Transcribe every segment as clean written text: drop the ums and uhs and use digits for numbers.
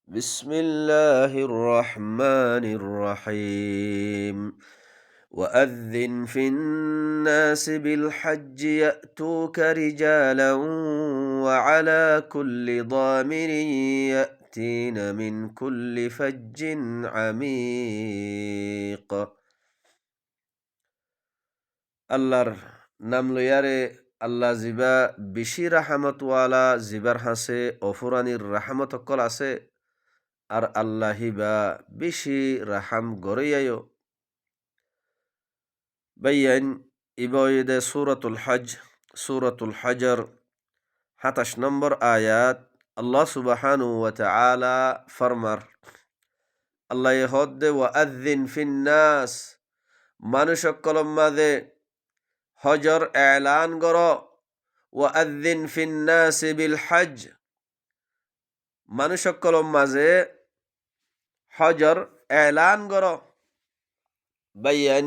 بسم الله الرحمن الرحيم وأذن في الناس بالحج يأتوك رجالا وعلى كل ضامر يأتين من كل فج عميق আল্লাহর নাম লইয়ারে আল্লাহ জিবা বেশি রাহামতওয়ালা জিবার হাসে অফুরানির রাহামত অকল আছে আর আল্লাহিবা বেশি রাহাম গড়াইয়ায়ও বাইয়ান ইবয়েদে সূরাতুল হজর ২৭ নম্বর আয়াত আল্লাহ সুবহানাহু ওয়া তাআলা ফরমার আল্লাহ হদ্দে ওয়াআযিন ফিন্নাস মানুষ সকলের মাঝে হজর এলান কর ওয়াআযিন ফিন্নাস বিল হজ মানুষ সকলের মাঝে হজর এলান কর বাইয়ান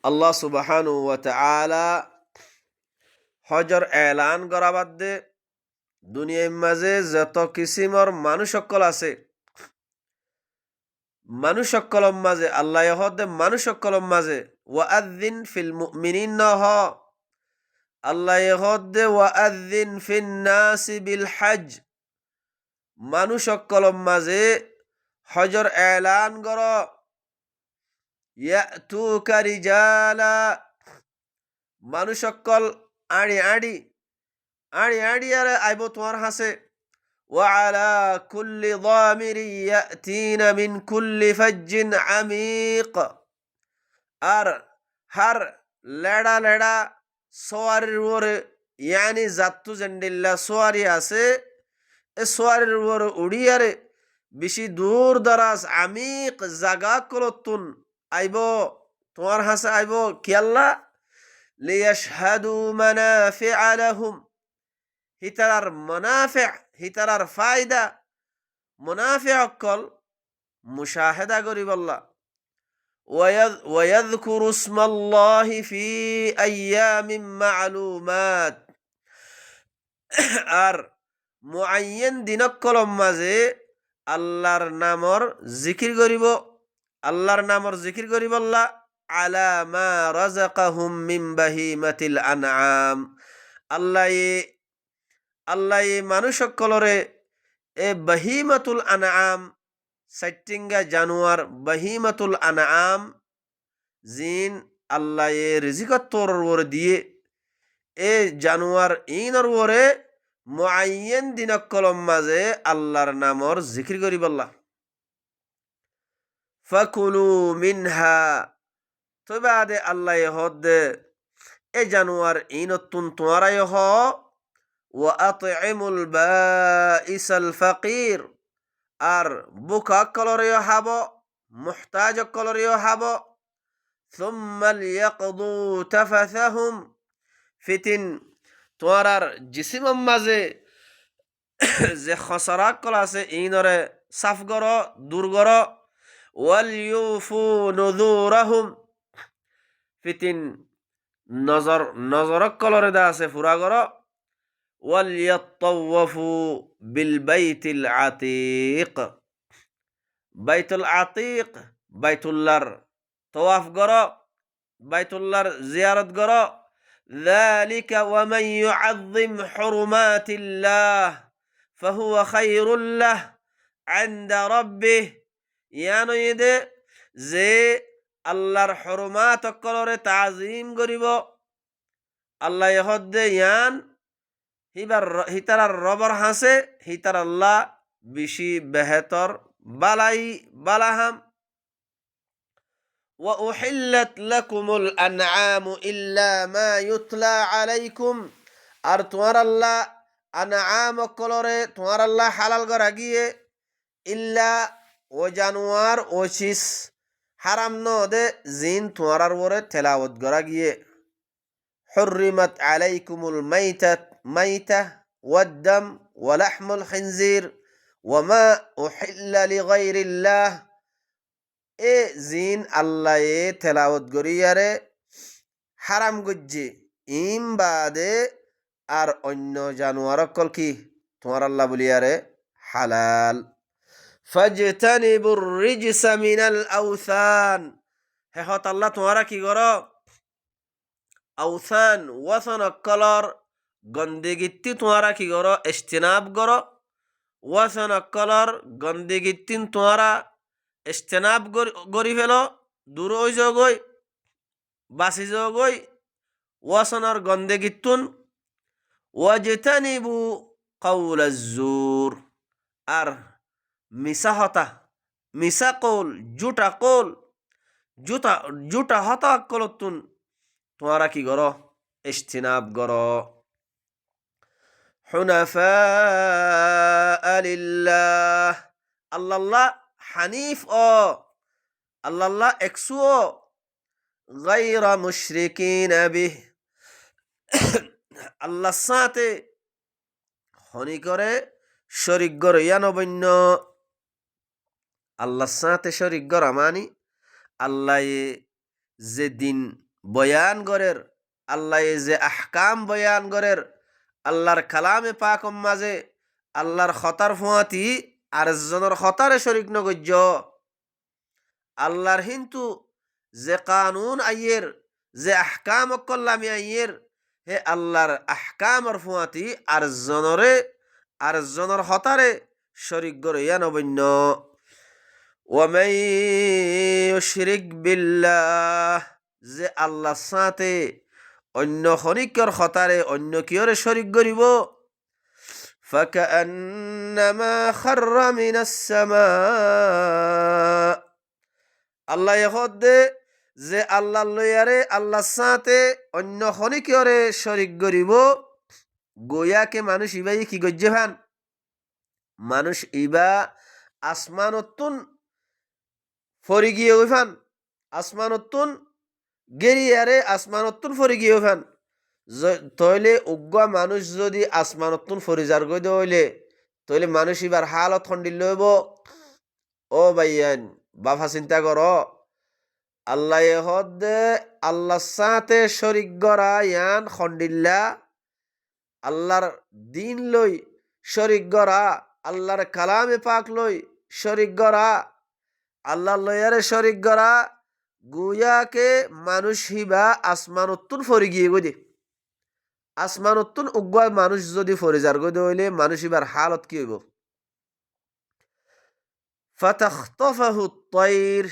আল্লাহ সুবহানাহু ওয়া তাআলা হজর এলান করা বাদে দুনিয়ার মাঝে যত কিসিমর মানুষ সকল আছে মানুষ সকলের মাঝে আল্লাহ হদে মানুষ সকলের মাঝে ওয়াআযিন ফিল মুমিনিন আল্লাহ হদে ওয়াআযিন ফিন নাসি বিল হজ মানুষ সকলের মাঝে হজর এলান কর ইয়াতুকা রিজালা মানুষ সকল আড়ি আড়ি আরে আইব তোমার হাসে وعلى كل ضامر يأتين من كل فج عميق আর হার লেড়া সোয়ারির উপরে ইয়ানি জাত্তু জেন্ডিল্লা সোয়ারি আছে এ সোয়ারির উপরে উড়িয়ারে বেশি দূর দারাজ আমিক জাগা কলতুন আইব তোমার হাসে আইব কিয়াল্লা লিয়াশহাদু মানাফিআ লাহুম হিতারার মুনাফি' হিতারার ফায়দা মুনাফি' অকল মুশাহাদা করিব আল্লাহ ওয়ায়াযকুরু ইসমাল্লাহি ফি আইয়ামিন মা'লুমাত আর মুআয়্যান দিনকলম মাঝে আল্লাহর নামর জিকির করিব আল্লাহ আলা মা রাযাকাহুম মিন বাহিমাতিল আনআম আল্লাহ মানুষ সকলরে এ বাহিমাতুল আনআম সাইটিঙ্গা জানুয়ার বাহিমাতুল আনআম জিন আল্লাহ রিজিকতর ওর দিয়ে এ জানুয়ার ইনর ওরে মুআয়্যান দিনকলম মাঝে আল্লাহর নামর জিকির করিব আল্লাহ ফাকুলু মিনহা তবে আদে আল্লাহ হদে এ জানুয়ার ইনতুন তোয়ারাই হ ওয়াআতিমুল বাঈসাল ফাকির আর বুকা কলরিও হাব মুহতাজ কলরিও হাব সুম্মা লিয়াকদু তাফাসাহুম ফিতিন তোয়ারার জিসিমম মাঝে যে খসরা কল আছে ইনরে সাফ গর দূর গর ওয়াল ইউফু নুযুরাহুম ফিতিন নজর কলরে দা আছে ফুরা গর ওয়াল ইয়াতাওয়াফু বিল বাইতিল আতিক বাইতুল আতিক বাইতুল্লাহর তওয়াফ গর বাইতুল্লাহর জিয়ারত গর ذلك ومن يعظم حرمات الله فهو خير له عند ربه ইয়ানো ইদে যে আল্লাহর হরমাত কলরে তাজিম করিব আল্লাহ হদ্দে ইয়ান হিতারার রবর হাসে হিতার আল্লাহ বেশি বেহতর বালাহাম وأحلت لكم الأنعام إلا ما يتلى عليكم আর তোমার আল্লাহ আনআম কলরে তোমার আল্লাহ হালাল করা গিয়ে ইল্লা ও জানুয়ার ও চিস হারাম নদে জিন তোমার ওরে তেলাওয়াত করা গিয়ে حرمت عليكم الميتة والدم ولحم الخنزير وما أحل لغير الله এ জিন আল্লাহ তেলাওয়াত করিয়ারে হারাম গজ্জে ইম বাদে আর অন্য জানোয়ার অকল কি তোমার আল্লাহ বলিয়ারে হালাল ফাজতানিবুর রিজসা মিনাল আওসান, হে হত আল্লাহ তোমরা কি করো আওসান ওয়াসান অক্কলর গন্দেগিত্তি তোমরা কি করো ইজতিনাব করো, ওয়াসান অক্কলর গন্দেগিত্তিন তোমরা ইজতিনাব করি ফেলো, দূর হই যাও গই, বাসি যাও গই ওয়াসানর গন্দেগিত্তুন। ওয়াজতানিবু কাউলাজ জুর, আর মিসা হতা, মিসা কৌল, জুটা কৌল, জুটা জুটা হতা কলতুন তোমরা কি করো ইজতিনাব করো। হুনাফা লিল্লাহ, আল্লাহ হানিফ ও আল্লাহ একসু ও গায়রা মুশরিকিন বিহ, আল্লাহর সাথে হনি করে শরিক গর ইয়ানবন্য। আল্লাহর সাথে শরিক গরা মানি আল্লাহ যে দিন বয়ান গরের, আল্লাহ যে আহকাম বয়ান গরের, আল্লাহর কালামে পাকম মাঝে আল্লাহর খতার ফুয়াতি আর জনের খতারে শরিক নগজ্য। আল্লাহর হিন্তু যে কানুন আইয়ের, যে আহকাম কল্লামি আইয়ের, হে আল্লাহর আহকামর ফুয়াতি আর জনের হতারে শরিক গরে ইয়ানবন্য। ওয়ামান ইউশরিক বিল্লাহ, যে আল্লাহর সাথে অন্য খনিকর হতারে অন্য কিয়রে শরিক করিব, ফাকান্নামা খাররা মিনাস সামা, আল্লাহ হদে যে আল্লাহ লইয়ারে আল্লাহর সাথে অন্য খনিকরে শরিক করিব, গোয়াকে মানুষ ইবাই কি গজ্জে ভান, মানুষ ইবা আসমানতুন ফরি গিয়ে ওইফান, আসমানতুন গেরিয়ারে আসমানতুন ফরি গিয়ে ওইফান। তইলে উগ্গা মানুষ যদি আসমানতুন ফরিজার গই হইলে তইলে মানুষ ইবার হালত খন্ডিল লইব। ও ভাইয়ান বাফা চিন্তা কর, আল্লাহ হদে আল্লাহর সাথে শরিক গরা ইয়ান খন্ডিল্লা, আল্লাহর দিন লই শরিক গরা, আল্লাহর কালামে পাক লই শরিক গরা, আল্লাহ লয়ারে শরিক গরা, গুয়াকে মানুষ হিবা আসমানতুন ফরি গিয়ে গই দে। আসমানতুন উগ্গা মানুষ যদি ফরিজার গই হইলে মানুষ হিবার হালত কি হইব। ফাতাখতাফাহু আত-তায়র,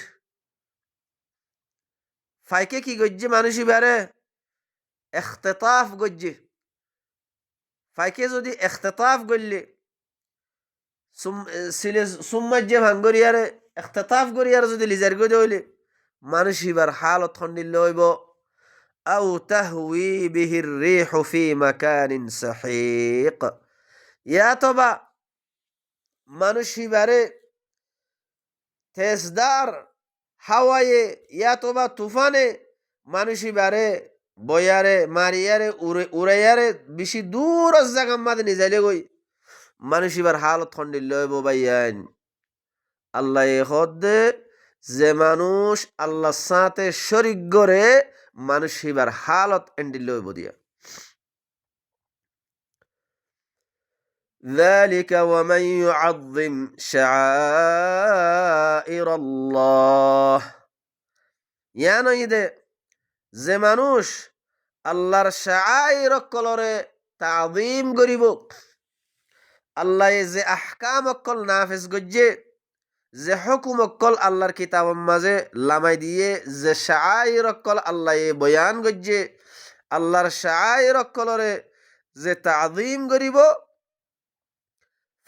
ফাইকে কি গজ্জে মানুষ হিবারে ইখতিতাফ গজ্জে, ফাইকে যদি ইখতিতাফ গল্লে সুম্মাজ্জে ভাঙ্গরিয়ারে ইখতিতাফ করিয়ার যদি লিজার গই হইলে মানুষ হিবার হালত খন্ডিল হইব। আও তাহউই বিহির রিহু ফি মাকানিন সাহিক, ইয়া তবা মানুষ হিবারে তেজদার হাওয়ায়ে ইয়া তবা তুফানে মানুষ হিবারে বয়ারে মারিয়ারে উড়াইয়ারে বেশি দূর জায়গা মাঝে নিজাইলে গই মানুষ এবার হালত খন্ডিল লইব। ভাইয়ান আল্লাহ হদে যে মানুষ আল্লাহর সাথে শরিক করে মানুষ এবার হালত এন্ডিল লইব দিয়া। ذلك ومن يعظم شعائر الله, ইয়ান ইদে যে মানুষ আল্লাহর শাআইর কলরে তাযীম করিব, আল্লাহ যে আহকাম অকল নাফিজ গজ্জে, যে হুকুম অকল আল্লাহর কিতাবের মাঝে লামাই দিয়ে যে শাআইর অকল আল্লাহ বয়ান গজ্জে, আল্লাহর শাআইর অকলরে যে তাযীম করিব,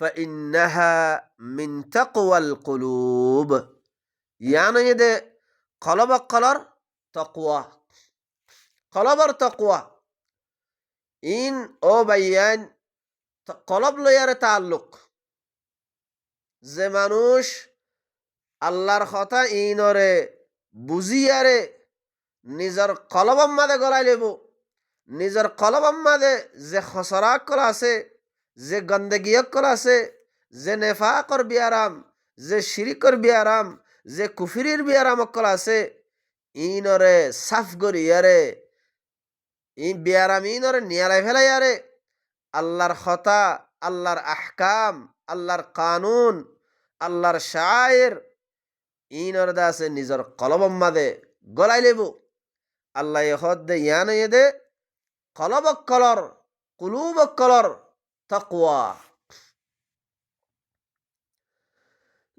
ফাইন্নাহা মিন তাকওয়াল কুলুব, ইয়ান ইদে কলব অকলর তাকওয়া, কলবর তাকওয়া ইন ও বাইয়ান কলব লয়ারে তাল্লুক। যে মানুষ আল্লাহর কথা ইনরে বুঝিয়ারে নিজের কলবম মাদে গলাই লেব, নিজের কলবম মাদে যে খসরাক কল আছে, যে গন্দগিয়ক কল আছে, যে নেফাকর বিয়ারাম, যে শিরিকর বিয়ারাম, যে কুফরির বিয়ারাম কল আছে, ইনরে সাফ করিয়ারে বিয়ারাম ইনরে নিয়ালাই ফেলাইয়ারে আল্লাহর খতা, আল্লাহর আহকাম, আল্লাহর কানুন, আল্লাহর শায়ের ইনর দাসে নিজর কলবম মাদে গলাই লেব আল্লাহ হদ্দে ইয়ান এদে কলবক কলর কুলুবক কলর তাকওয়া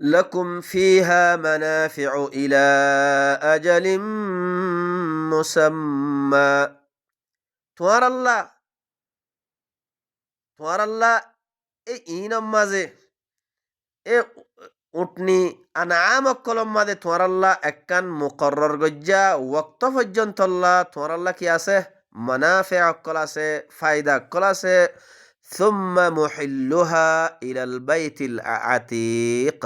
لكم فيها منافع إلى أجل مسمى তোমার আল্লাহ এই ইনম মাঝে এ উটনি আনাম কলম মাঝে তোমার আল্লাহ একখান মুকরর গজ্জা ওয়াক্ত পর্যন্ত তোমার আল্লাহ কি আছে মানাফে অকল আছে ফায়দা অকল আছে সুম্মা মুহিল্লুহা ইলাল বাইতিল আতিক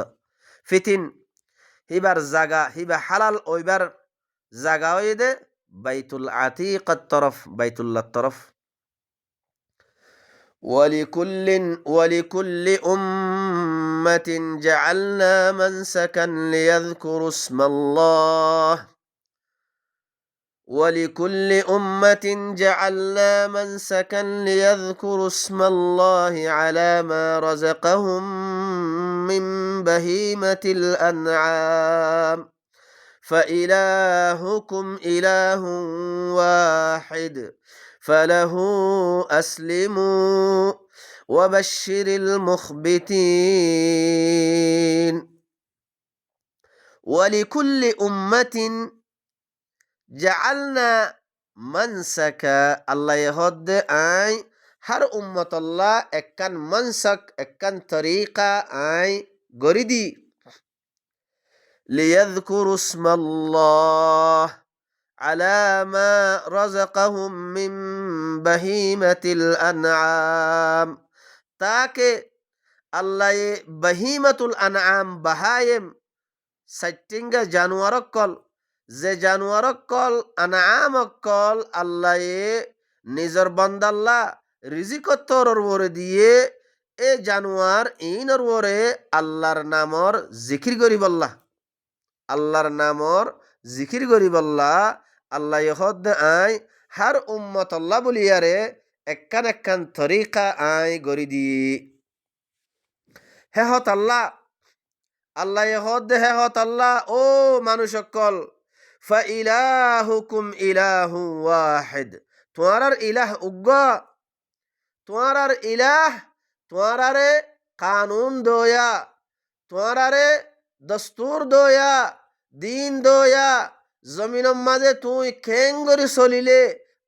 ফিতিন হিবার জাগা হিবা হালাল ওইবার জাগা হয়ে দে বাইতুল আতিক তরফ বাইতুল্লাহ তরফ ولكل أمة جعلنا منسكا ليذكروا اسم الله ولكل أمة جعلنا منسكا ليذكروا اسم الله على ما رزقهم من بهيمة الأنعام فإلهكم إله واحد فله أسلموا وبشر المخبتين ولكل أمة جعلنا منسكا الله يهد آي هر أمة الله اكن منسك اكن طريقة آي غريدي ليذكروا اسم الله على ما رزقهم من بهيمة الأنعام تاكي الله بهيمة الأنعام بهايم سجتنگا جانوركل যে জানোয়ারকল আনামকল আল্লাহ নিজর বান্দাল্লাহ রিজিকতর ওরে দিয়ে এ জানোয়ার ইনর ওরে আল্লাহর নামর জিকির করিবল্লাহ আল্লাহর নামর জিকির করিবল্লাহ আল্লাহ ইহদ আই হার উম্মত আল্লাহ বলিয়ারে একখান একখান তরিকা আই গরি দি হেহত আল্লাহ আল্লাহ ইহদ হেহত আল্লাহ ও মানুষকল فإلهكم إله واحد তোমার ইলাহ উগ্গা তোমার ইলাহ তোমার কানুন দোয়া তোমার দস্তুর দোয়া দিন দোয়া জমিনের মাঝে তুই খেং করে চলিলে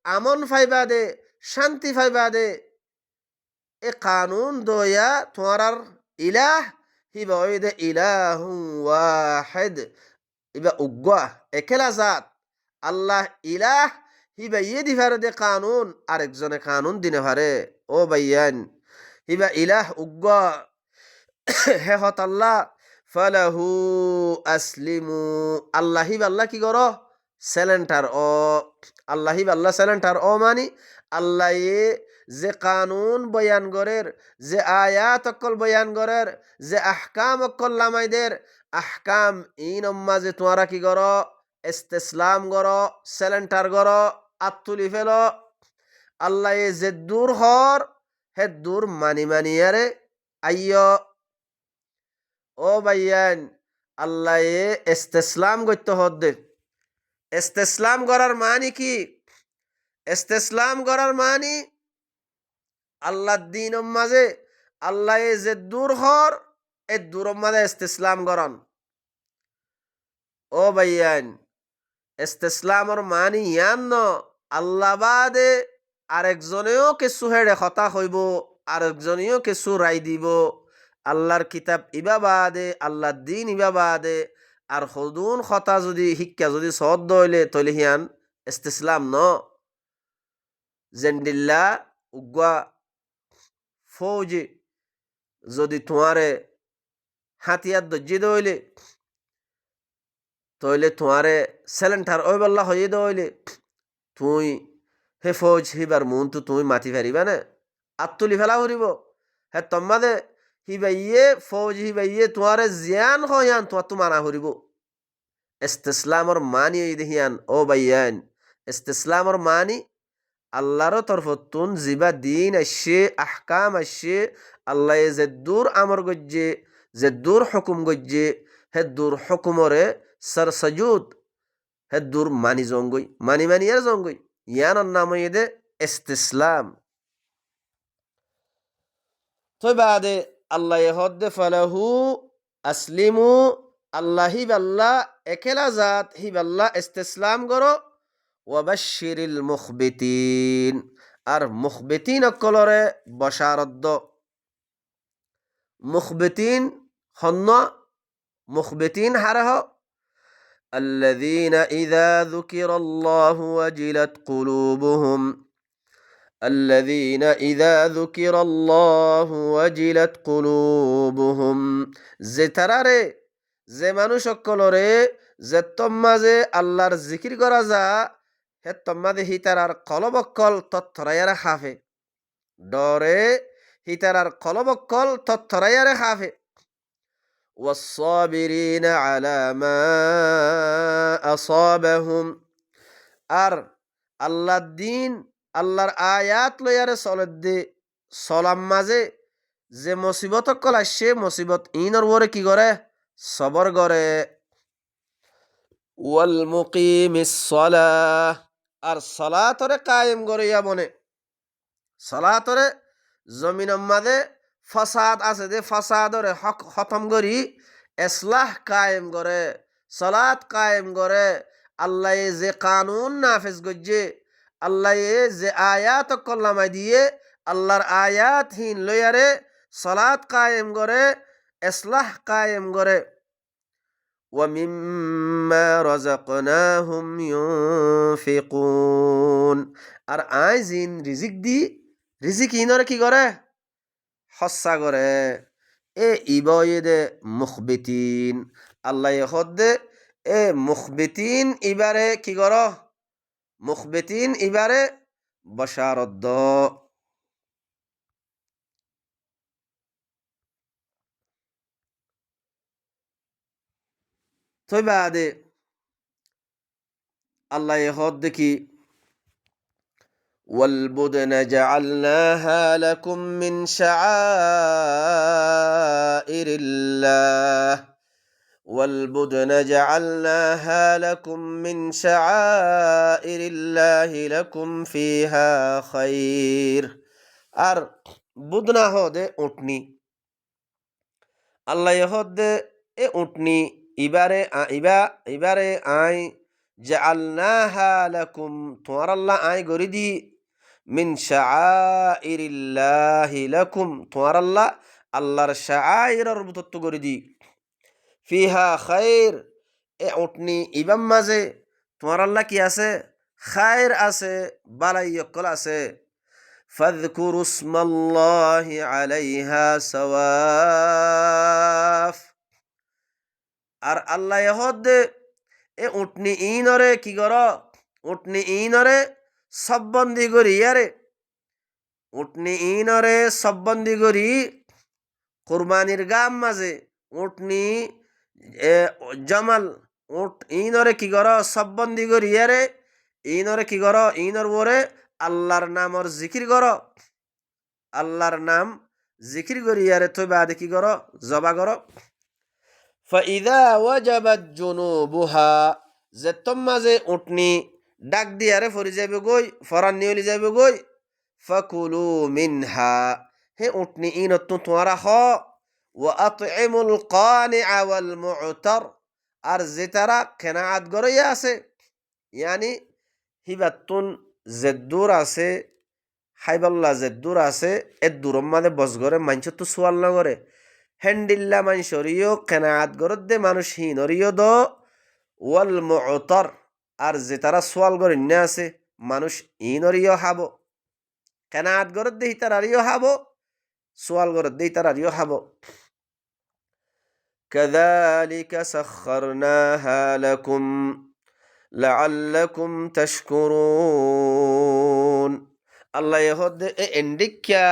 আমন ফাইবা দে শান্তি ফাইবা দে এ কানুন দোয়া তোমার ইলাহ হিবা ওই দে ইলাহু ওয়াহিদ ইবা উগ্গা একেলা জাত আল্লাহ ইলাহ হিবা ইয়ে দিভারে দে কানুন আরেকজনে কানুন দিনে ভারে ও বাইয়ান হিবা ইলাহ উগ্গা হে হত আল্লাহ ফালাহু আসলিমু আল্লাহ হিবা আল্লাহ কি করো সেলেন্টার ও আল্লাহ হিবা আল্লাহ সেলেন্টার ও মানি আল্লাহ যে কানুন বয়ান করের যে আয়াত অকল বয়ান করের যে আহকাম অকল লামাইদের আহকাম ইন মাঝে তোমরা কি করো ইস্তেসলাম করো সেলেন্টার করো আত্তুলি ফেলো আল্লাহ যে দূর হর হে দূর মানি মানিয়ারে আইয় ও ভাইয়ান আল্লাহ ইস্তেসলাম করতে হদ্দে ইস্তেসলাম করার মানি কি ইস্তেসলাম করার মানি আল্লাহ দিন মাঝে আল্লাহ যে দূর হর এ দূর মাঝে ইস্তেসলাম করন ও ভাইয়ান ইস্তেসলামর মানি ইয়ান ন আল্লাহ বাদে আরেকজনেও কিছু হেড়ে কথা হইব আরেকজনেও কিছু রায় দিব আল্লাহর কিতাব ইবা বাদে আল্লাহর দিন ইবা বাদে আর হদুন কথা যদি শিক্ষা যদি সদ হইলে তৈলে হিয়ান ইস্তেসলাম ন জেন্ডিল্লা উগ্গা ফৌজি যদি তোমারে হাতিয়ার দজ্জি দইলে তইলে তোমারে সেলেন্টার ওই বল্লা হয়ে দইলে তুই হে ফৌজ হিবার মন তো তুমি মাতি ফারিবা না আত্তুলি ফেলা হরিব হে তোমাদে হিবাইয়ে ফৌজ হিবাইয়ে তোমারে জিয়ান হয়ান তোমার তো মানা হরিব ইস্তেসলামর মানি ওই দেহিয়ান ও বাইয়ান ইস্তেসলামর মানি আল্লাহর তরফতুন জিবা দিন আসছে আহকাম আসছে আল্লাহ জেদ্দুর আমর গজ্জে জেদ্দুর হুকুম গজ্জে হেদ্দুর হুকুমরে সর সজুদ হেদ্দুর মানি জঙ্গই মানি মানি আর জঙ্গই ইয়ানোর নাম দে ইস্তিসলাম তো বাদে আল্লাহ হদ্দে ফালাহু আসলিমু আল্লাহ হিবাল্লাহ একেলা জাত হিবাল্লাহ ইস্তিসলাম করো ওয়াবাশশিরিল মুখবিতিন আর মুখবিতিন অকলরে বশারদ্দ মুখবিতিন হন্ন মুখবিতিন হারহ الذين إذا ذكر الله وجلت قلوبهم الذين إذا ذكر الله وجلت قلوبهم যে তারারে যে মানুষ সকলরে যে তম্মাজে আল্লাহর জিকির করা যা হে তম্মাদে হিতারার কলবক্কল তত্থরাইয়ারে খাফে ডরে হিতারার কলবক্কল তত্থরাইয়ারে খাফে والصابرين على ما أصابهم আর আল্লাহর দিন আল্লাহর আয়াত লয়ারে চলদ্দে চলাম মাঝে যে মুসিবত কল আসছে মুসিবত ইনর ওরে কি করে সবর করে ওয়াল মুকিমিস সালাহ আর সালাতরে কায়েম করিয়া বনে সালাতরে জমিনের মাঝে ফাসাদ আছে যে ফাসাদরে হক খতম করি ইসলাহ কায়েম করে সালাত কায়েম করে আল্লাহ যে কানুন নাফিজ গজ্জে আল্লাহ যে আয়াত কল্লামা দিয়ে আল্লাহর আয়াত হিন লয়ারে সালাত কায়েম করে ইসলাহ কায়েম করে وَمِمَّا رَزَقْنَاهُمْ يُنْفِقُونَ আর আই জিন রিজিক দি রিজিক ইনরে কি করে হস্যা করে এ ইবয়েদে মুখবিতিন আল্লাহ হদ্দে এ মুখবিতিন ইবারে কি কর মুখবিতিন ইবারে বশারদ্দ তো বাদে আল্লাহ হদ্দে কি والبدن جعلناها لكم من شعائر الله والبدن جعلناها لكم من شعائر الله لكم فيها خير আর বুদনা হদে উটনি আল্লাহ হদে এ উটনি ইবারে আই জাআলনাহা লাকুম তোমার আল্লাহ আই গরি দি মিন শাআইরিল্লাহি লাকুম তোমার আল্লাহ আল্লাহর শাআইরের বুতত্ব গরি দি ফিহা খাইর এ উটনি ইবাম মাঝে তোমার আল্লাহ কি আছে খায়ের আছে বালাইয়কল আছে ফাযকুরু ইসমাল্লাহি আলাইহা সাওয়াফ আর আল্লাহ হদে এ উটনি ইনরে কি কর উটনি ইনরে সববন্দি করি ইয়ারে উটনি ইনরে সববন্দি করি কুরবানির গাম মাঝে উটনি জামাল উট ইনরে কি কর সববন্দি করি ইয়ারে ইনরে কি কর ইনর ওরে আল্লাহর নামর জিকির কর আল্লাহর নাম জিকির করি ইয়ারে তুই বাদে কি কর জবা কর ফাইদা ওয়াজাবাত জুনুবুহা যে তোমাজে উটনি ডাক দিয়ারে ফরি যাবে গই ফরান নিয়লি যাবে গই ফাকুলু মিনহা হে উটনি ইনতু তোরা হ ওয়া আতইমুল কানিআ ওয়াল মু'তার আর যে তারা কেনাত গরইয়া আছে ইয়ানি হিবাতুন জেদ্দুর আছে হাইবাল্লা জেদ্দুর আছে এর দূরম মানে বসগরে মানছ তো সোয়াল নগরে হেন্ডিল্লা মানুষরিও কেনাত গরত দে মানুষ হিনরিও দ ওয়াল মু'তার আর যে তারা সোয়াল গরে না আছে মানুষ ইনরিও হাব কেনাত গরত দে তারারিও হাব সোয়াল গরত দে তারারিও হাব كذلك سخرناها لكم لعلكم تشكرون আল্লাহ হদ এ এন্ডিকা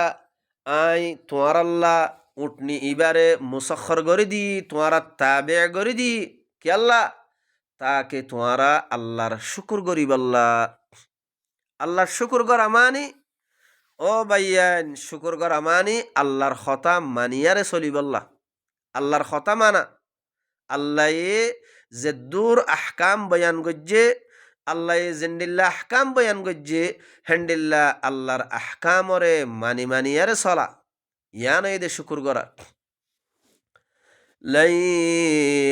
আই তোমার আল্লাহ উটনি ইবারে মুসখর করে দি তোমারা তাবে করে দি কি আল্লাহ তাকে তোমারা আল্লাহর শুকুর করিব আল্লাহ আল্লাহর শুকর করা মানি ও ভাইয়ান শুকর করা মানি আল্লাহর কথা মানিয়ারে চলিবল্লা আল্লাহর কথা মানা আল্লাহ যে দূর আহকাম বয়ান গজ্জে আল্লাহ জিন্দিল্লা আহকাম বয়ান গজ্জে হেন্ডিল্লা আল্লাহর আহকামরে মানি মানিয়ারে চলা ইয়ান এই দে শুকুর করা لن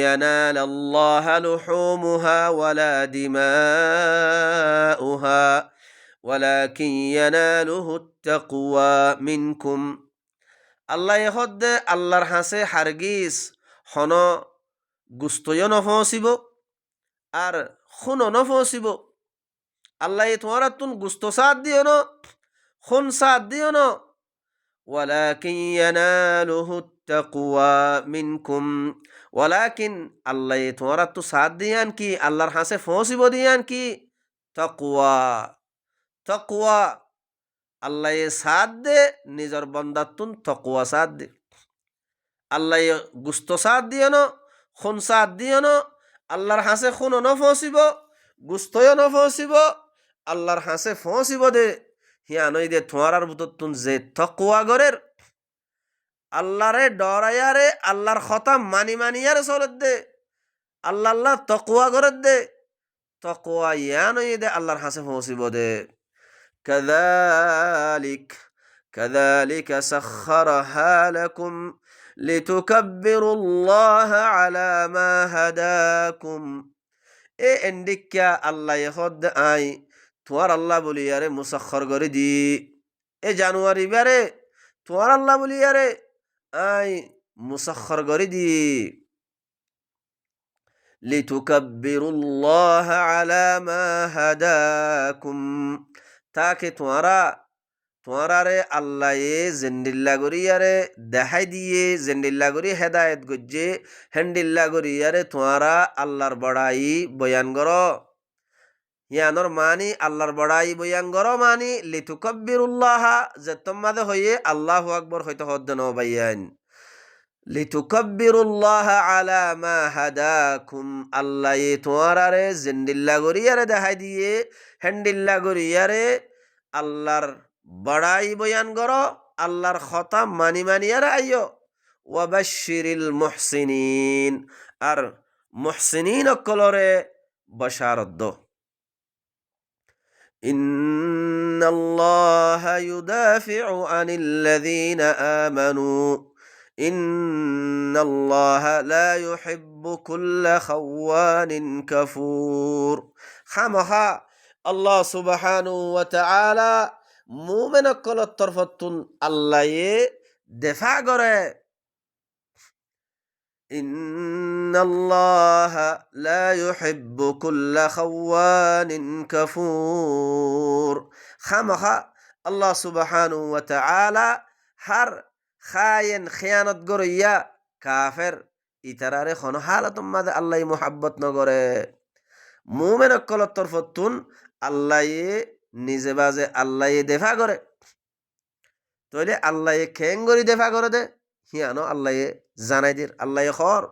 ينال الله لحومها ولا دماؤها ولكن يناله التقوى منكم আল্লাহ হদ্দে আল্লাহর হাসে হারগিস হন গুস্তয় নফসিব আর খুন নফসিব আল্লাহ তোমার তুন গুস্ত সাথ দিও ন খুন সাথ দিও ন ওয়ালাকিন ইয়ানালুহু তাকওয়া মিনকুম ওয়ালাকিন আল্লাহ তোমার তু সাথ দিয়ান কি আল্লাহর হাসে ফসিব দিয়ান কি তাকওয়া তাকওয়া আল্লাহ সাথ দে নিজর বন্দাতুন তাকওয়া সাথ দে আল্লাহ গুস্ত সাথ দিও ন খুন সাথ দিও ন আল্লাহর হাসে খুন নফসিব গুস্তয় নফসিব আল্লাহর হাসে ফসিব দে হিয়ানই দে তোমার বুততুন যে তাকওয়া গরের আল্লাহরে ডরায়ারে আল্লাহর কথা মানি মানিয়ারে চলত দে আল্লাহ আল্লাহ তাকওয়া গরের দে তাকওয়া ইয়ানই দে আল্লাহর হাসে ফসিব দে كذلك كذلك سخرها لكم لتكبروا الله على ما هداكم এ এন্ডিকা আল্লাহ হদ আই তোমার আল্লাহ বলিয়ারে মুসাক্ষর করে দি এ জানুয়ারি বারে তোমার আল্লাহ বলিয়ারে আই মুসাক্ষর করে দি লিতুকাব্বিরুল্লাহ আলা মা হাদাকুম তাকে তোমারারে আল্লাহ জেন্ডিল্লা গরিয়ারে দেখাই দিয়ে জেন্ডিল্লা গরি হেদায়ত গজ্জে হেন্ডিল্লা গরিয়ারে তোমারা আল্লাহর বড়াই বয়ান গর ইয়ানোর মানি আল্লাহর বড়াই বয়ান গর মানি লিতুকাব্বিরুল্লাহ যে তোমাদের হয়ে আল্লাহু আকবার হইতে হদ্দ ন বাইয়ান লিতুকাব্বিরুল্লাহ আলা মা হাদাকুম আল্লাহ তোমারারে জেন্ডিল্লা গরিয়ারে দেখাই দিয়ে হেন্ডিল্লা গরিয়ারে আল্লাহর বড়াই বয়ান করো আল্লাহর কথা মানি মানিয়ার আইও ওয়াবাশশিরিল মুহসিনিন আর মুহসিনিন অকলরে বশারত দো ইন্নাল্লাহা ইউদাফিউ আনিল্লাযীনা আমানু ইন্নাল্লাহা লা ইউহিব্বু কুল্লা খাওয়ানিন কাফুর খামহা আল্লাহ সুবহানাহু ওয়া তাআলা মুমিন কলত তরফতুন আল্লাহ দেফা করে ইন্নাল্লাহা লা ইউহিব্বু কুল্লা খাওয়ানিন কাফুর খামহা আল্লাহ সুবহানাহু ওয়া তাআলা হার খায়েন খিয়ানত গরিয়া কাফের ইতারারে খন হালাতুম মাদে আল্লাহ মুহাব্বত নগরে মুমিন কলত তরফতুন আল্লাহ নিজে বাজে আল্লাহ দেফা করে তইলে আল্লাহ খেঙ্গরি দেফা করে দে হিয়ানো আল্লাহ জানাই দির আল্লাহ খর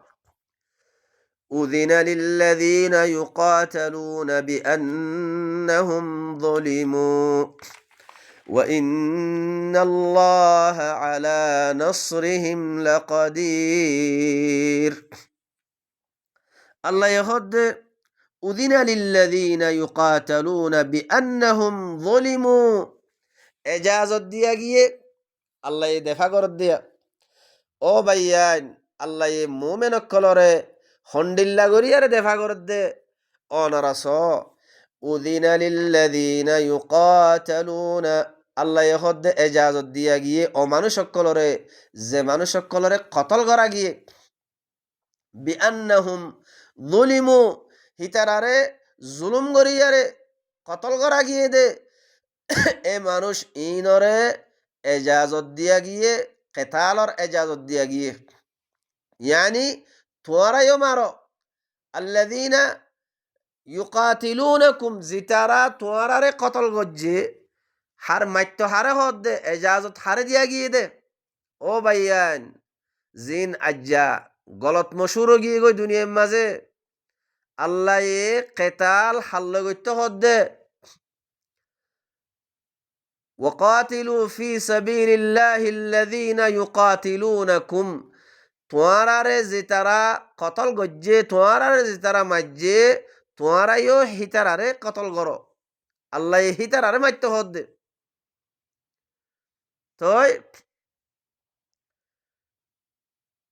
উযিনা লিল্লাযীনা ইউকাতালুনা বিআন্নাহুম যুলিমু ওয়া ইন্নাল্লাহা আলা নাসরিহিম লাকাদির আল্লাহ হদ উযিনা লিল্লাযীনা ইউকাতালুনা বিআন্নাহুম যুলিমু এজাজত দিয়া গিয়ে আল্লাহ দেখা কর দিয়া ও ভাইয়ান আল্লাহ মুমিন কলরে হন্ডিল্লা গরিয়ারে দেখা কর দে অনারাস উযিনা লিল্লাযীনা ইউকাতালুনা আল্লাহ হদ এজাজত দিয়া গিয়ে ও মানুষ কলরে যে মানুষ কলরে কতল করা গিয়ে বিআন্নাহুম যুলিমু হিতারারে জুলুম গরিয়ারে কতল করা গিয়ে দে এ মানুষ ইনরে এজাজত দিয়া গিয়ে কেতালর এজাজত দিয়া গিয়ে ইয়ানি তোরাইও মারো আল্লাযীনা ইউকাতিলুনাকুম জিতারা তোরারে কতল গজ্জে হার মাইত্য হারে হদ দে এজাজত হারে দিয়া গিয়ে দে ও ভাইয়ান জিন আজ্জা গলত মশুর গিয়ে গই দুনিয়ার মাঝে আল্লাহ কেতাল হাল্ল গত্য হদ দে ওয়াকাতিলু ফি সাবিলিল্লাহিল্লাযীনা ইউকাতিলুনাকুম, তোমারারে যে তারা কতল গজ্জে, তোমারারে যে তারা মাজ্জে, তোমারাইও হিতারারে কতল করো। আল্লাহ হিতারারে মারতে হদ্দে। তো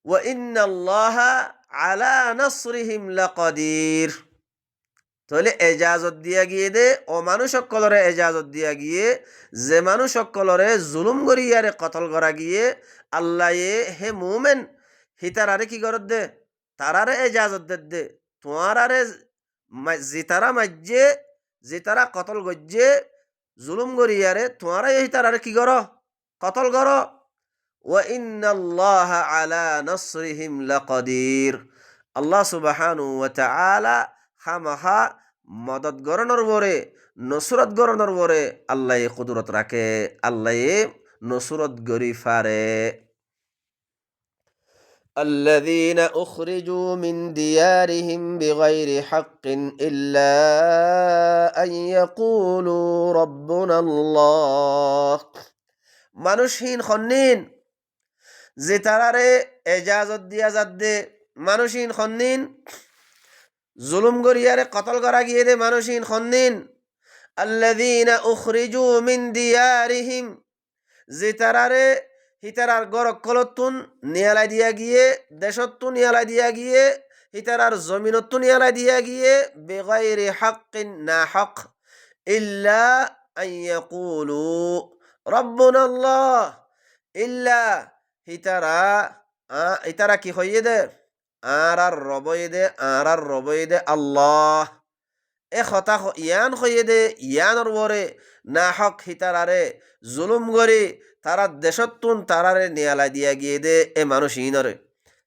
ওয়া ইন্নাল্লাহা আলা নাসরিহিম লাকাদির, তাহলে এজাজত দিয়া গিয়ে দে ও মানুষ সকলরে এজাজত দিয়া গিয়ে যে মানুষ সকলরে জুলুম করিয়ারে কতল করা গিয়ে আল্লাহ হে মুমেন হিতারারে কি করত দে, তারারে এজাজত দে তোমারারে জিতারা মাজ্জে জিতারা কতল গজ্জে জুলুম করিয়ারে তোমারা হিতারারে কি করো, কতল করো। ওয়া ইন্নাল্লাহা আলা নাসরিহিম লাকাদির, আল্লাহ সুবহানাহু ওয়া তাআলা হামাহা মদত গরণর বরে নসরত গরণর বরে আল্লাহ কুদরত রাখে, আল্লাহ নসরত গরি ফারে। الذين أخرجوا من ديارهم بغير حق إلا أن يقولوا ربنا الله, মানুষহীন খন্নিন যে তারারে এজাজত দিয়া যাদ দে, মানুষহীন খন্নিন জুলুম গরিয়ারে কতল করা গিয়ে দে, মানুষহীন খন্নিন। আল্লাযীনা উখরিজু মিন দিয়ারিহিম, যে তারারে হিতারার গরকলতুন নিয়ালাই দিয়া গিয়ে, দেশত্তু নিয়ালাই দিয়া গিয়ে, হিতারার জমিনত্তু নিয়ালাই দিয়া গিয়ে, বেগাইরি হাক্কিন না হক, ইল্লা আন ইয়াকুলু রব্বুনাল্লাহ, ইল্লা হিতারা ইতারা কি হইয়ে দে, আর রবয়ে দে, আর রবয়ে দে আল্লাহ, এ কথা ইয়ান হইয়ে দে ইয়ানর বরে না হক হিতারারে জুলুম গরি তারা দেশত্তুন তারারে নিয়ালা দিয়া গিয়ে দে এ মানুষ ইনরে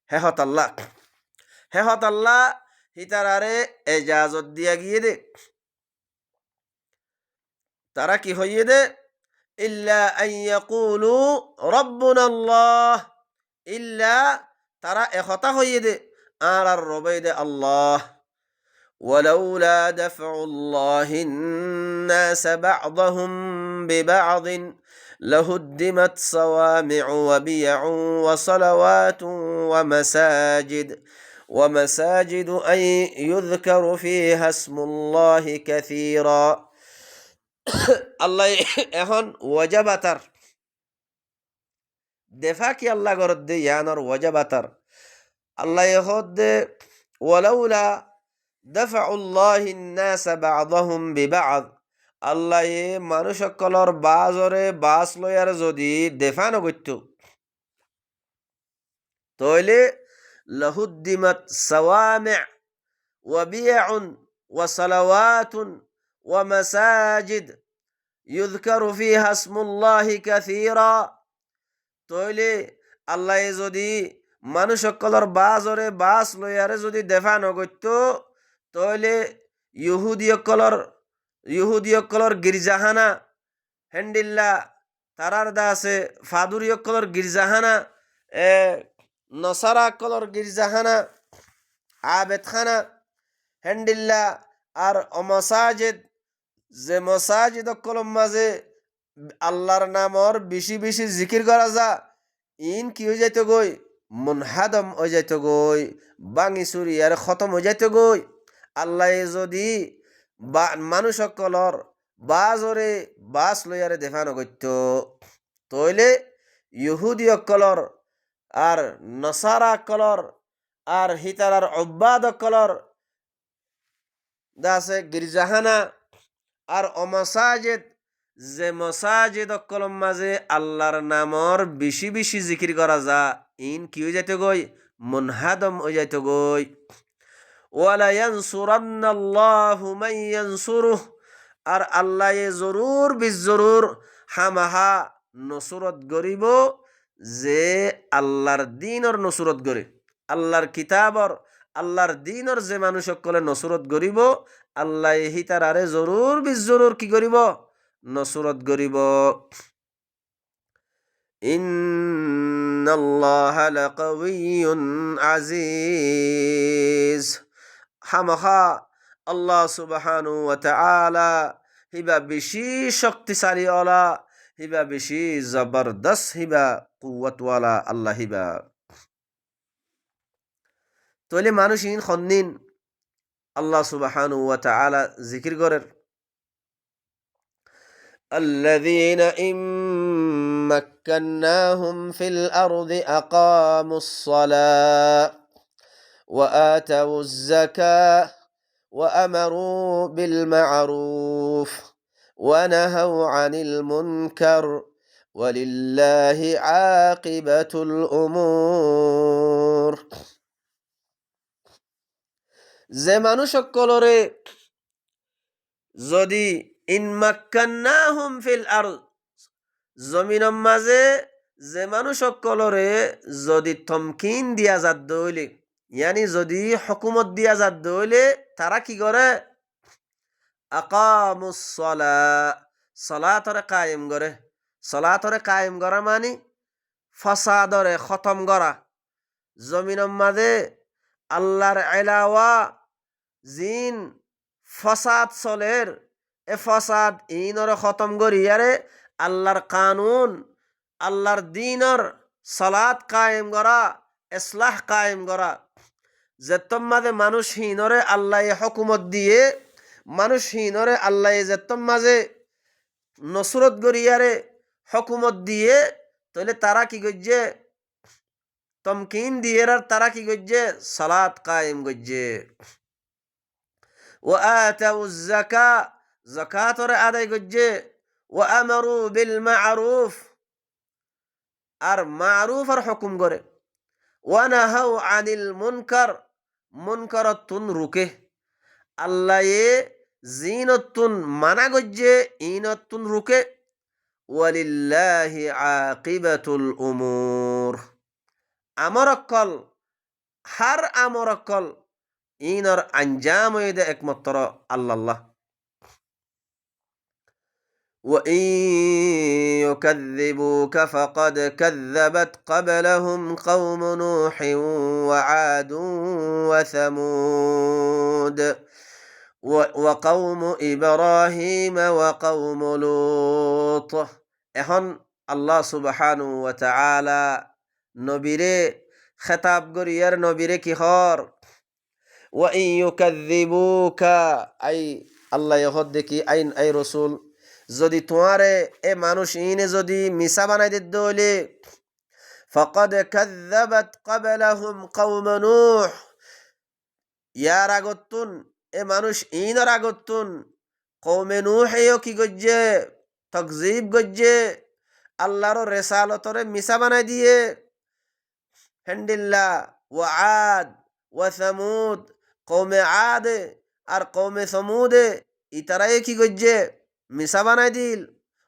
হেহত আল্লাহ হিতারারে এজাজত দিয়া গিয়ে দে, তারা কি হইয়ে দে, ইল্লা আন ইয়াকুলু রব্বুনাল্লাহ, ইল্লা তারা একথা হইয়ে দে আর রবে দে আল্লাহ। ولولا دفع الله الناس بعضهم ببعض لهدمت صوامع وبيع وصلوات ومساجد أن يذكر فيها اسم الله كثيرا। আল্লাহ এখন ওয়াজাবাতার দেফা কি আল্লাহ গরদ দে ইয়ানর ওয়াজাবাতার আল্লাহ হদ দে ওয়ালাউলা দাফাউল্লাহিন নাস বা'দাহুম বিবা'দ, আল্লাহ মানুষ সকলর বাজরে বাস লয়ার যদি দেফা নগত্য তইলে লাহুদ্দিমাত সাওয়ামি' ওয়া বি'উন ওয়া সালাওয়াতুন ওয়া মাসাজিদ ইউযকারু ফিহা ইসমুল্লাহি কাসীরা, তইলে আল্লাহ যদি মানুষ সকলর বাজরে বাস লয়ারে যদি দেফা নগত্য তইলে ইহুদিয়কলর গির্জাহানা হেন্ডিল্লা তারার দা আছে, ফাদুরিয়কলর গির্জাহানা, নসারা কলর গির্জাহানা আবেদখানা হেন্ডিল্লা আর অমসাজিদ, যে মসাজিদ কলম মাঝে আল্লাহর নামর বেশি বেশি জিকির করা যা ইন কি হয়ে যাইতো গই, মুনহাদম হয়ে যাইতো গই, বাঙি চুরি আর খতম হয়ে যাইতো গই। আল্লাহ যদি মানুষ সকলর বাজরে বাস লইয়ারে দেখানো করত তইলে ইহুদি অকলর আর নসারা কলর আর হিতারার অব্বাদ কলর দাসে গির্জাহানা আর অমসাজিদ, যে মসাজিদ কলম মাঝে আল্লাহর নামর বেশি বেশি জিকির করা যা ইন কি হয়ে যাইতো গই, মুনহাদম হয়ে যাইতো গই। ওয়ালা ইয়ানসুরান্নাল্লাহু মান ইয়ানসুরুহ, আর আল্লাহ জরুর বিজরুর হামাহা নসরত গরিব যে আল্লাহর দিনর নসরত গরে, আল্লাহর কিতাবর আল্লাহর দিনর যে মানুষ সকলে নসরত গরিব আল্লাহ হিতারারে জরুর বিজরুর কি গরিব, নসরত গরিব। ইন্নাল্লাহা লাকাওয়িয়্যুন আজিজ, হামাহা আল্লাহ সুবহানাহু ওয়া তাআলা হিবা বেশি শক্তিশালী ওলা, হিবা বেশি জবরদস্ত হিবা কুওয়াতওয়ালা আল্লাহ হিবা তইলে মানুষ ইন খন্দিন আল্লাহ সুবহানাহু ওয়া তাআলা জিকির করের الذين إن مكناهم في الأرض أقاموا الصلاة وآتوا الزكاة وأمروا بالمعروف ونهوا عن المنكر ولله عاقبة الأمور যে মানুষ সকলরে যদি ইন মাক্কান্নাহুম ফিল আরদ জমিনের মাঝে যে মানুষ সকলরে যদি তমকিন দিয়া যাত দইলে ইয়ানি যদি হুকুমত দিয়া যাত দইলে তারা কি করে আকামুস সালাহ সালাতরে কায়েম করে সালাতরে কায়েম করা মানে ফাসাদরে খতম করা জমিনের মাঝে আল্লাহর এলাওয়া জিন ফসাদ চলের এ ফসাদ ইনরে খতম করিয়ারে আল্লাহর কানুন আল্লাহর দিনর সালাত কায়েম করা ইসলাহ কায়েম করা যেতম মাঝে মানুষ হিনরে আল্লাহ হুকুমত দিয়ে মানুষ হিনরে আল্লাহ যেতম মাঝে নসরত করিয়ারে হুকুমত দিয়ে তাহলে তারা কি করছে তমকিন দিয়ে তারা কি করছে সালাত কায়েম করছে وآتوا الزكاة زكاة আদায় করছে وأمروا بالمعروف আর মারুফ আর হুকুম করে ওয়ানাহাউ আনিল মুনকার মুনকারাতুন রুকে আল্লাহ জিনতুন মানা গজ্জে ইনতুন রুকে ওয়ালিল্লাহি আকিবাতুল উমুর আমরকল হার আমরকল ইনর আঞ্জাম হইদে একমাত্র আল্লাহ وإن يكذبوك فقد كذبت قبلهم قوم نوح وعاد وثمود وقوم إبراهيم وقوم لوط এখন আল্লাহ সুবহানাহু ওয়া তাআলা নবীরে খেতাব করিয়ার নবীরে কি হর وإن يكذبوك أي আল্লাহ ইহদ দেখি আইন আই রাসূল যদি তোমারে এ মানুষ ইনে যদি মিছা বানাই দিত হইলে ফাকাদ কাযাবাত ক্বাবলাহুম কওম নূহ ইয়ার আগতুন এ মানুষ ইনর আগতুন কওমে নূহেও কি গজ্জে তাকযীব গজ্জে আল্লাহর রিসালাতরে মিছা বানাই দিয়ে হামদুলিল্লাহ ওয়া আদ ওয়া সামুদ কওমে আদ আর কওমে সামুদ ইতারাই কি গজ্জে মিছা বানাই দিল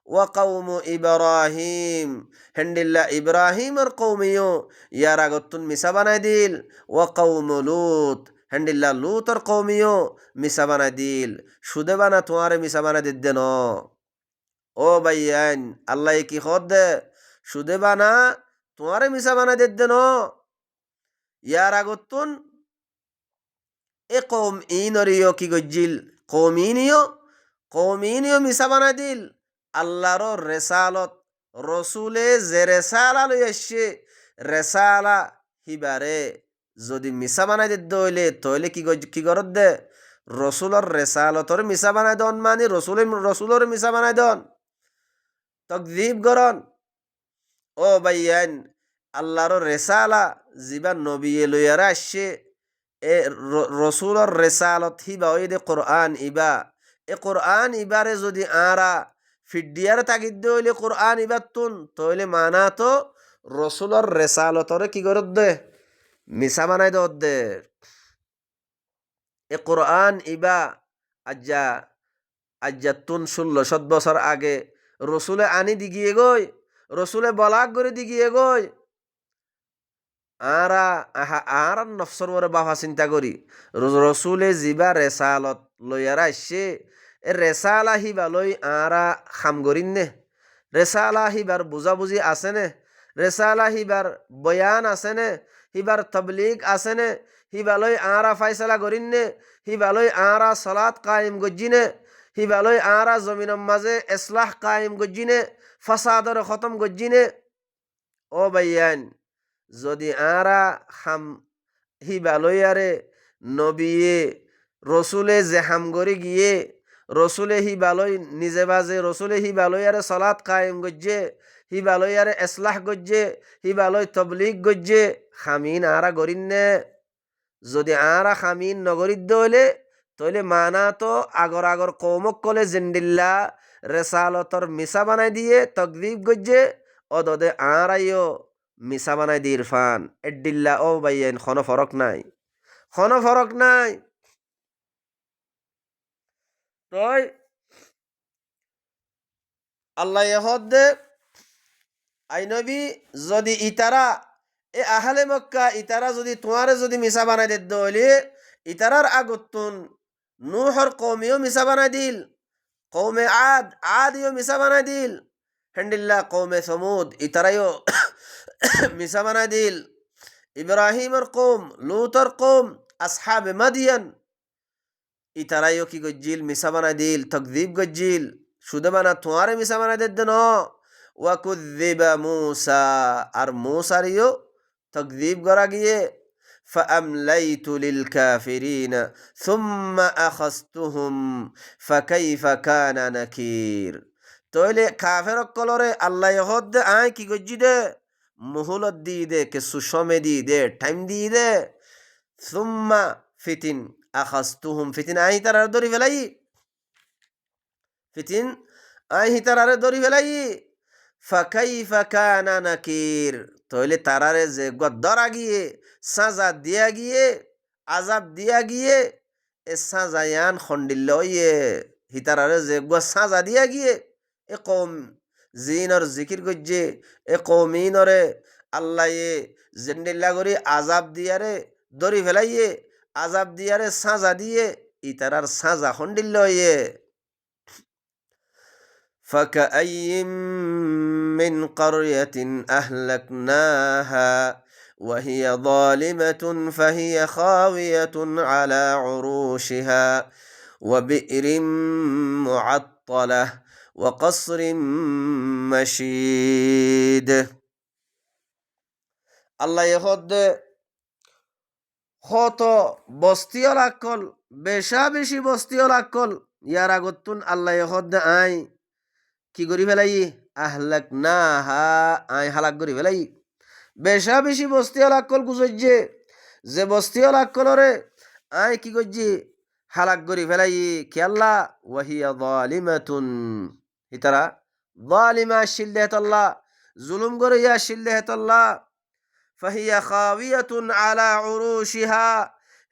ওয়া কওমু ইব্রাহিম হামদুলিল্লাহ ইব্রাহিম আর কওমিও ইয়ার আগতুন মিছা বানাই দিল ওয়া কওমু লূত হামদুলিল্লাহ লূত আর কওমিও মিছা বানাই দিল সুদে বানা তোমারে মিছা বানাই দিদ্দে ন ও ভাইয়ান আল্লাহ কি খদ দে সুদে বানা তোমারে মিছা বানাই দিদ্দে ন ইয়ার আগতুন এ কওম ইনরিও কি গজ্জিল কৌমিনিও মিছা বানাই দিল আল্লাহর রেসালত রসুলে যে রেসালা লই আসছে রেসালা হিবারে যদি মিছা বানাই দিতে হইলে তইলে কি করত দে রসুলর রেসালতর মিছা বানাই দন মানে রসুলর মিছা বানাই দন তকযীব করন ও ভাইয়ান আল্লাহর রেসালা জিবা নবী লইয়ারা আসছে এ রসুলর রেসালত হিবা ওই দে কোরআন ইবা এ কোরআন ইবারে যদি আরা ফিডিয়ার তাগিদ হইলে কোরআন ইবাতুন তইলে মানা তো রসুলর রেসালতরে কি করত দে মিছা বানাই দত দে এ কোরআন ইবা আজ্জাতুন 1600 বছর আগে রসুলে আনি দিগিয়ে গই রসুলে বলাক করে দিগিয়ে গই আর নফসর ওরে বাবা চিন্তা করি রসুলে জিবা রেসালত লইয়ারা আসছে এ রেসালা হিবা লই আরা খাম করিন নে রেসালা হিবার বুঝাবুঝি আছে নে রেসালা হিবার বয়ান আছে নে হিবার তবলিগ আছে নে হিবা লই আরা ফাইসলা করিন নে হিবা লই আরা সালাত কায়েম গজ্জিনে হিবা লই আরা জমিনের মাঝে ইসলাহ কায়েম গজ্জিনে ফাসাদর খতম গজ্জিনে ও বাইয়ান যদি আরা হাম হিবালয়ারে নবিয়ে রসুলে যে হামগরি গিয়ে রসুলে হিবালয় নিজে বাজে রসুলে হিবালয়ারে সলাৎ কায়েম গজ্জে হিবালয়ারে এসলাহ গজ্জে হিবালয় তবলিগ গজ্জে খামিন আরা গরিন্নে যদি আরা খামিন নগরিদ্দ হইলে তইলে মানা তো আগর আগর কৌমক কলে জিন্দিল্লা রেসালতর মিসা বানাই দিয়ে তকদিব গজ্জে অদদে আরাইও মিসা বানাই দি ইরফান এড্ডিল্লা ও বাইয়েন কোনো ফরক নাই কোনো ফরক নাই তই আল্লাহ হদ্দে আইনবী যদি ইতারা এ আহলে মক্কা ইতারা যদি তোমারে যদি মিসা বানাই দিত হইলে ইতারার আগতুন নূহর কৌমিও মিসা বানাই দিল কৌমে আদিও মিসা বানাই দিল হেন্ডিল্লা কৌমে সমুদ ইতারাইও মিসা বানাই দিল ইব্রাহিমর কৌম লুতর কৌম আসহাবে মাদিয়ান ইতারাইও কি গজ্জিল মিসা বানাই দিল তকদিব গজ্জিল শুধু বানা তোমারে মিসা বানাই দিত ন ওয়াকুযিবা মূসা আর মূসারিও তকদিব করা গিয়ে فأمليت للكافرين ثم أخذتهم فكيف كان نكير তইলে কাফের কলরে আল্লাহ হদ আয় কি গজ্জি দে মুহুলত দি দে কে সুসমে দি দে টাইম দি দে সুম্মা ফিতিন আখাস্তুহুম ফিতিন আই তার দরি ফেলাই ফিতিন আই তার দরি ফেলাই ফাকাইফা কানা নাকির তইলে তারারে যে গদ্দরা গিয়ে সাজা দিয়া গিয়ে আজাব দিয়া গিয়ে এ সাজায়ান খন্ডিল্ল ইয়ে হিতারারে যে সাজা দিয়া গিয়ে এ কৌম জিনর জিকির গজ্জে এ কৌমিনরে আল্লাহ জেন্ডিল্লা করি আজাব দিয়ারে দরি ফেলাইয়ে আজাব দিয়ারে সাজা দিয়ে ইতারার সাজা খন্ডিল্ল ইয়ে فكأي من قرية أهلكناها وهي ظالمة فهي خاوية على عروشها وبئر معطلة وقصر مشيد الله يهد خط بستيال أكل بشابشي بستيال أكل يا رغتون الله يهد آي কি করি ফেলাই আহলাক না হা আই হালাক করি ফেলাই বেশা বেশি বস্তি অলাকল গুজছে যে বস্তি অলাকলরে আই কি করছি হালাক করি ফেলাই খেয়াল্লা ওয়াহিয়া যালিমাতুন ইতারা যালিমা শিল্লাহাতাল্লাহ জুলুম করে ইয়া শিল্লাহাতাল্লাহ ফাহিয়া খাওয়িয়াতুন আলা উরুশিহা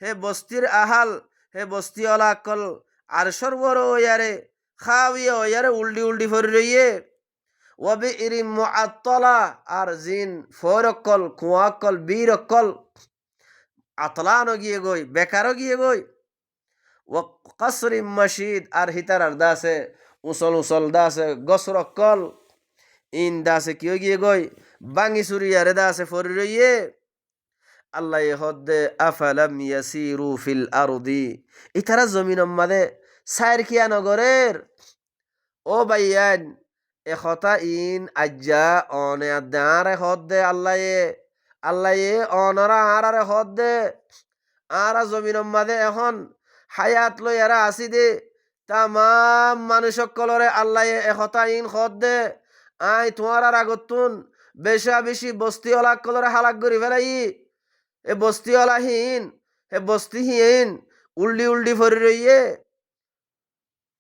হে বস্তির আহাল হে বস্তি অলাকল আর সর্বর ইয়ারে খাওয়িয়া ইয়ারে উল্ডি উল্ডি ফরি রইয়ে ওয়াবি ইরিম মুআত্তালা আর জিন ফরকল কুয়াকল বীরকল আতলানো গিয়ে গই বেকারও গিয়ে গই ও কসরিম মশিদ আর হিতারার দাসে উসল উসল দাসে গসরকল ইন দাসে কিয় গিয়ে গই বাঙ্গি সুরিয়ারে দাসে ফরি রইয়ে আল্লাহ হদ্দে আফালাম ইয়াসিরু ফিল আরদি ইতারা জমিন মাদে সাইর কিয়া নগরের ও বাইয়ান এখতা ইন আজ্জা অনে আদারে হদ্দে আল্লাহ অনরা আরারে হদ্দে আরা জমিন মাদে এখন হায়াত লই এরা আসি দে তাম মানুষ সকলরে আল্লাহ এখতা ইন হদ্দে আই তোমার আর আগতুন বেশা বেশি বস্তিওয়ালা কলরে হালাক করি ফেলাই এ বস্তিওয়ালাহীন হে বস্তিহীন উল্ডি উল্ডি ফরি রইয়ে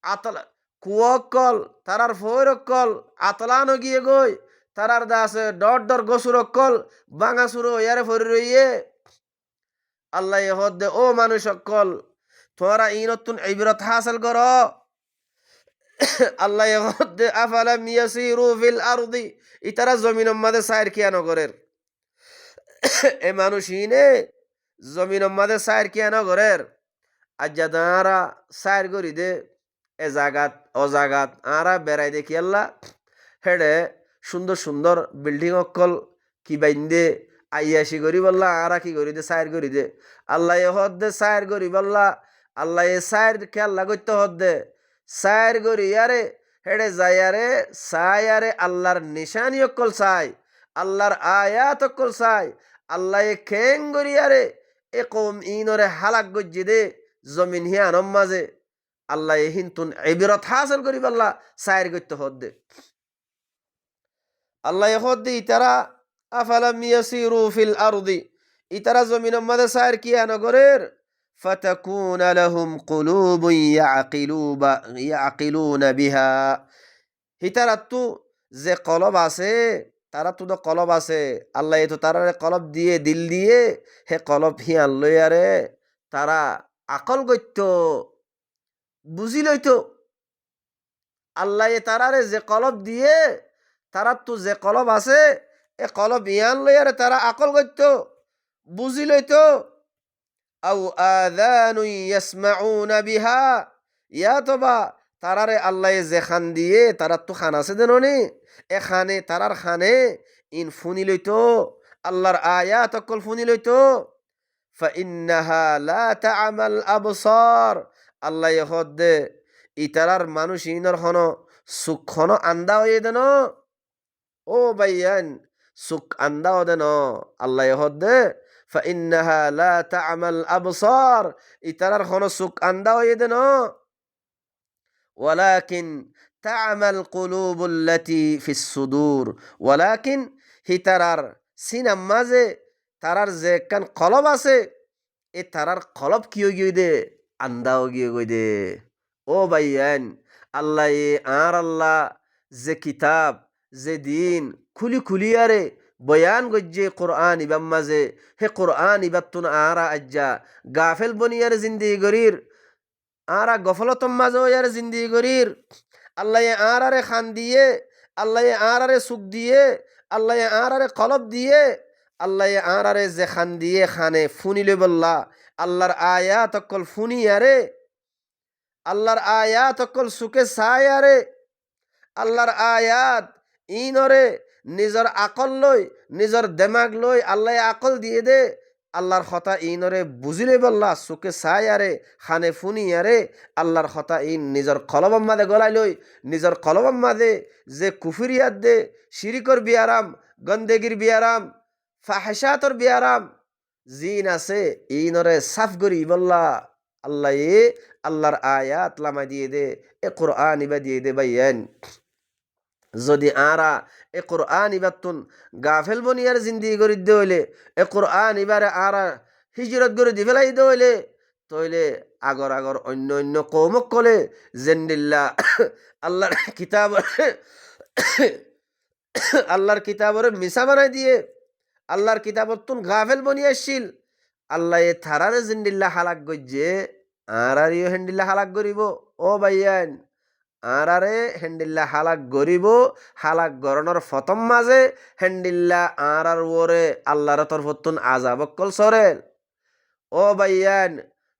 আতলা কুয়কল তারার ফৈরকল আতলানো গিয়ে গই তারার দাসে ডর ডর গসুরকল বাঙাসুরো ইয়ারে ফরি রইয়ে আল্লাহ হদ্দে ও মানুষ সকল তোরা ইনতুন ইবরত হাসিল কর আল্লাহ হদ্দে আফালাম ইয়াসিরু ফিল আরদি ইতারা জমিনের মাঝে সাইর কিয়া নগরের এ মানুষইনে জমিনের মাঝে সাইর কিয়া নগরের আজ্জা দাঁড়া সাইর করি দে এ জাগাত ও জাগাত আরা বেড়াই দেখি আল্লাহ হেডে সুন্দর সুন্দর বিল্ডিং অকল কি বাইন্দে আইয়াসি করি বললা আরা কি করি দে সাইর করি দে আল্লাহ হদ দে সাইর করি বললা আল্লাহ এ সাইর খেয়াল্লা করতে হদ দে সাইর করি আরে হেডে যায়ারে সায়ারে আল্লাহর নিশানি অকল চাই আল্লাহর আয়াত অকল চাই আল্লাহ খেং গরিয়ারে এ কৌম ইনরে হালাক গজ্জি দে জমিন হিয়ানম মাঝে আল্লাহ হিন্তুন ইবরত হাসিল করি আল্লাহ সায়ের গত্য হদ দে আল্লাহ হদ দে ইতারা আফালাম ইয়াসিরু ফিল আরদি ইতারা জমিনের মাঝে সায়ের কিয়া নগরের فتكون لهم قلوب يعقلون بها হিতারাত্তু যে কলব আছে তারা তো কলব আছে আল্লাহ তো তারা কলব দিয়ে দিল দিয়ে হে কলব হিয়ান লইয়ারে তারা আকল গত্য বুঝি লইতো আল্লাহ তারারে যে কলব দিয়ে তারা তো যে কলব আছে এ কলব ইয়ান লইয়ারে তারা আকল গত্য বুঝি লইতো আও আযানু ইয়াসমাউনা বিহা ইয়া তোবা তারারে আল্লাহ যে খান দিয়ে তারার তো খান আছে দেননি এ খানে তারার খানে ইন ফুনি লইতো আল্লাহর আয়াত অকল ফুনি লইতো ফাইন্নাহা লা তা'মাল আবসার আল্লাহ হদ্দে ইতারার মানুষ ইনর হন সুখ আন্দা হয়ে দেন ও ভাইয়ান সুখ আন্দা দেন আল্লাহ হদ্দে ফাইন্নাহা লা তা'মাল আবসার ইতারার হন সুখ আন্দা হয়ে দেন ওয়ালাকিন তা'মাল কুলুবুল্লাতি ফিস সুদূর ওয়ালাকিন হিতারার সিনাম মাঝে তারার যে কান কলব আছে এ তারার কলব কি গিয়ে দে আন্দাও গিয়ে গই দে ও ভাইয়ান আল্লাহ আর আল্লাহ যে কিতাব যে দিন খুলি খুলিয়ারে বয়ান গজ্জে কোরআন ইবাম মাঝে হে কোরআন ইবাতুন আরা আজ্জা গাফেল বনিয়ার জিন্দি গরির আরা গফলতম মাঝে ইয়ার জিন্দি গরির আল্লাহ আরে খান দিয়ে আল্লাহ আরে সুখ দিয়ে আল্লাহ আরে কলব দিয়ে আল্লাহ আরে যে খান দিয়ে খানে ফুনিলে বললা আল্লাহর আয়াত অকল ফুনি আরে আল্লাহর আয়াত অকল সুখে চাই আরে আল্লাহর আয়াত ইনরে নিজর আকল লই নিজর দেমাগ লই আল্লাহ আকল দিয়ে দে আল্লাহর কথা ইনরে বুঝিলে বললা সুখে চাই আরে খানে ফুনি আরে আল্লাহর কথা ইন নিজর কলবম মাদে গলাই লই নিজর কলবম মাদে যে কুফরিয়াত দে শিরিকর বিয়ারাম গন্দেগির বিয়ারাম ফাহশাতর বিয়ারাম জিন আছে ইনরে সাফ করি বললা আল্লাহ আল্লাহর আয়াত লামা দিয়ে দে এ কোরআন ইবা দিয়ে দে ভাইয়েন যদি আরা এ কোরআন ইবাতুন গাফেল বনিয়ার জিন্দি করে দিতে হইলে এ কোরআন ইবারে আরা হিজরত করে দি ফেলাই দিতে হইলে তইলে আগর আগর অন্য অন্য কৌমক কলে জেন্দিল্লা আল্লাহর কিতাব আল্লাহর কিতাবরে মিশা বানাই দিয়ে আল্লাহর কিতাবতুন গাফেল বনিয়ে আসছিল আল্লাহ এ থারারে জিন্দিল্লা হালাক গজ্জে আরারিও হেন্ডিল্লা হালাক গরিব ও ভাইয়ান আরারে হেন্ডিল্লা হালাক গরিব হালাক গরণর ফতম মাঝে হেন্ডিল্লা আরার ওরে আল্লাহর তরফতুন আজাবকল সরেল ও ভাইয়ান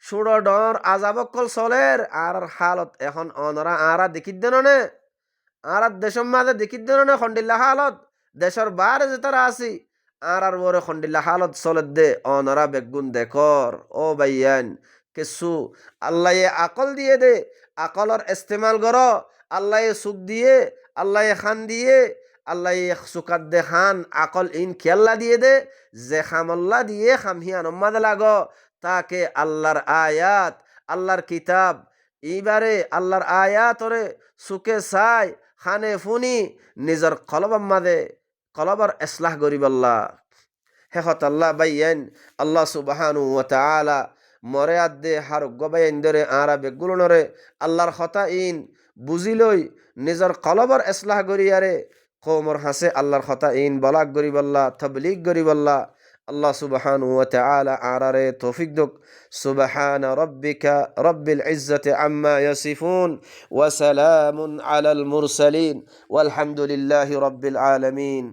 সুড়ো ডর আজাবকল সলের আর হালত এখন অনরা আরা দেখিত দেন নে আর দেশের মাঝে দেখিত দেন নে খন্ডিল্লা হালত দেশের বারে যে তারা আসি আর ওরে খন্ডিল্লা হালত চলে দে অনরা বেগুন দেখর ও ভাইয়ান কিছু আল্লাহ আকল দিয়ে দে আকলর ইস্তেমাল কর আল্লাহ সুখ দিয়ে আল্লাহ খান দিয়ে আল্লাহ সুখাত দে খান আকল ইন খেয়াল্লা দিয়ে দে যে খামল্লা দিয়ে খামহিয়ান মাদে লাগ তাকে আল্লাহর আয়াত আল্লাহর কিতাব এইবারে আল্লাহর আয়াতরে সুখে চাই খানে ফুনি নিজর কলবম মাদে কলবর ইসলাহ গরিবাল্লাহ হেহত আল্লাহ বাইয়েন আল্লাহ সুবহানু ওয়া তাআলা মরে আদে হার গবাইন ধরে আরা বেগুলনরে আল্লাহর কথা ইন বুঝিলই নিজর কলবর ইসলাহ গরিয়ারে কওমর হাসে আল্লাহর কথা ইন বলাক গরিবাল্লাহ তাবলীগ গরিবাল্লাহ আল্লাহ সুবহানু ওয়া তাআলা আরারে তৌফিক দক সুবহান রাব্বিকা রাব্বিল ইজ্জাতি আম্মা ইয়াসিফুন ওয়া সালামুন আলাল মুরসালিন ওয়াল হামদুলিল্লাহি রাব্বিল আলামিন।